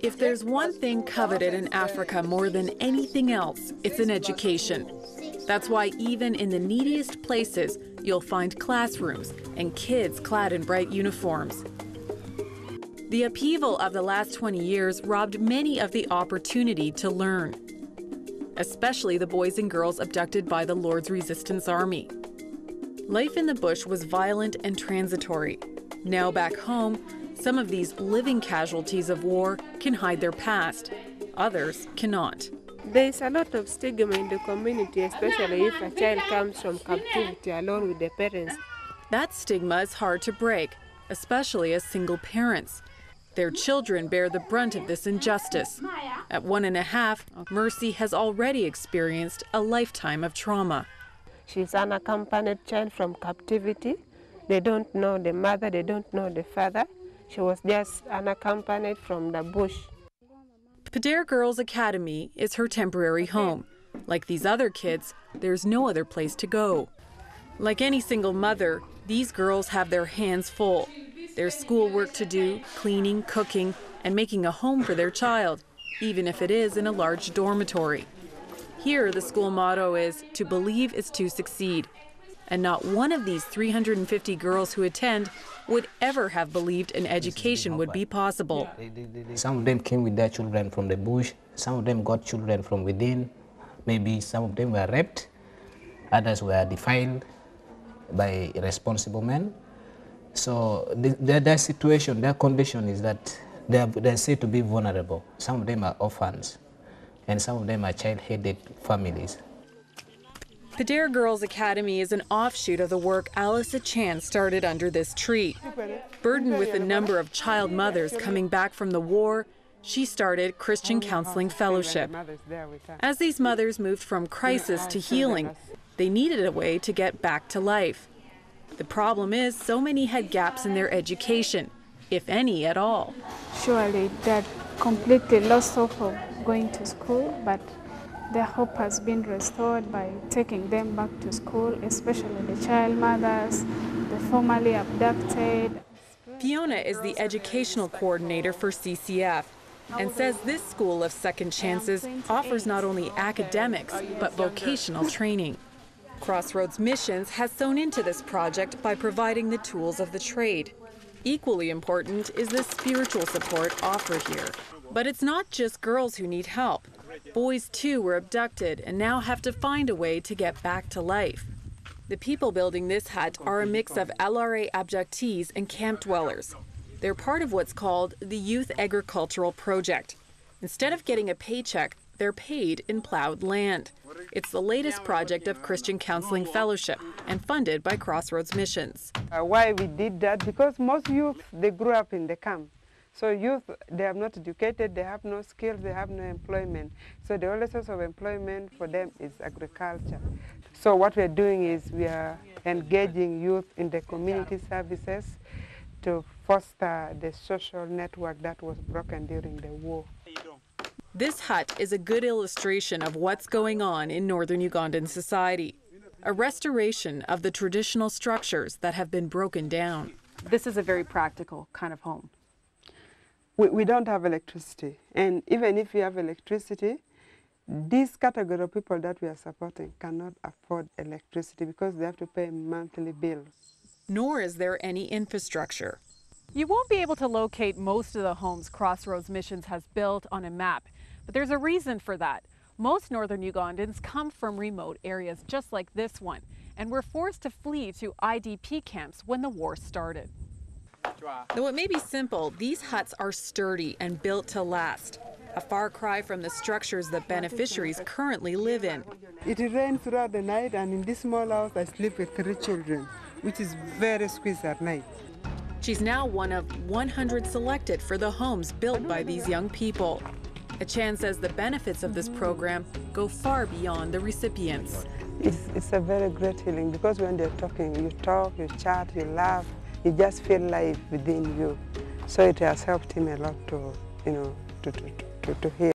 If there's one thing coveted in Africa more than anything else, it's an education. That's why even in the neediest places, you'll find classrooms and kids clad in bright uniforms. The upheaval of the last 20 years robbed many of the opportunity to learn, especially the boys and girls abducted by the Lord's Resistance Army. Life in the bush was violent and transitory. Now back home, some of these living casualties of war can hide their past. Others cannot. There's a lot of stigma in the community, especially if a child comes from captivity alone with their parents. That stigma is hard to break, especially as single parents. Their children bear the brunt of this injustice. At 1.5, Mercy has already experienced a lifetime of trauma. She's an unaccompanied child from captivity. They don't know the mother, they don't know the father. She was just unaccompanied from the bush. Padare Girls Academy is her temporary home. Like these other kids, there's no other place to go. Like any single mother, these girls have their hands full. There's schoolwork to do, cleaning, cooking, and making a home for their child, even if it is in a large dormitory. Here, the school motto is, to believe is to succeed. And not one of these 350 girls who attend would ever have believed an education would be possible. Some of them came with their children from the bush, some of them got children from within, maybe some of them were raped, others were defiled by irresponsible men. So their situation, their condition is that they're said to be vulnerable. Some of them are orphans, and some of them are child-headed families. Padare Girls Academy is an offshoot of the work Alice Achan started under this tree. Burdened with the number of child mothers coming back from the war, she started Christian Counselling Fellowship. As these mothers moved from crisis to healing, they needed a way to get back to life. The problem is so many had gaps in their education, if any at all. Surely they're completely lost hope of going to school, but their hope has been restored by taking them back to school, especially the child mothers, the formerly abducted. Fiona is the educational coordinator for CCF and says this school of second chances offers not only academics, but vocational training. Crossroads Missions has sewn into this project by providing the tools of the trade. Equally important is the spiritual support offered here. But it's not just girls who need help. Boys, too, were abducted and now have to find a way to get back to life. The people building this hut are a mix of LRA abductees and camp dwellers. They're part of what's called the Youth Agricultural Project. Instead of getting a paycheck, they're paid in plowed land. It's the latest project of Christian Counselling Fellowship and funded by Crossroads Missions. Why we did that? Because most youth, they grew up in the camp. So youth, they are not educated, they have no skills, they have no employment. So the only source of employment for them is agriculture. So what we are doing is we are engaging youth in the community services to foster the social network that was broken during the war. This hut is a good illustration of what's going on in northern Ugandan society. A restoration of the traditional structures that have been broken down. This is a very practical kind of home. We don't have electricity, and even if we have electricity, this category of people that we are supporting cannot afford electricity because they have to pay monthly bills. Nor is there any infrastructure. You won't be able to locate most of the homes Crossroads Missions has built on a map, but there's a reason for that. Most northern Ugandans come from remote areas just like this one, and were forced to flee to IDP camps when the war started. Though it may be simple, these huts are sturdy and built to last. A far cry from the structures that beneficiaries currently live in. It rains throughout the night, and in this small house I sleep with 3 children, which is very squeezed at night. She's now one of 100 selected for the homes built by these young people. Achan says the benefits of this program go far beyond the recipients. It's a very great healing because when they're talking, you talk, you chat, you laugh. You just feel life within you. So it has helped him a lot to, to heal.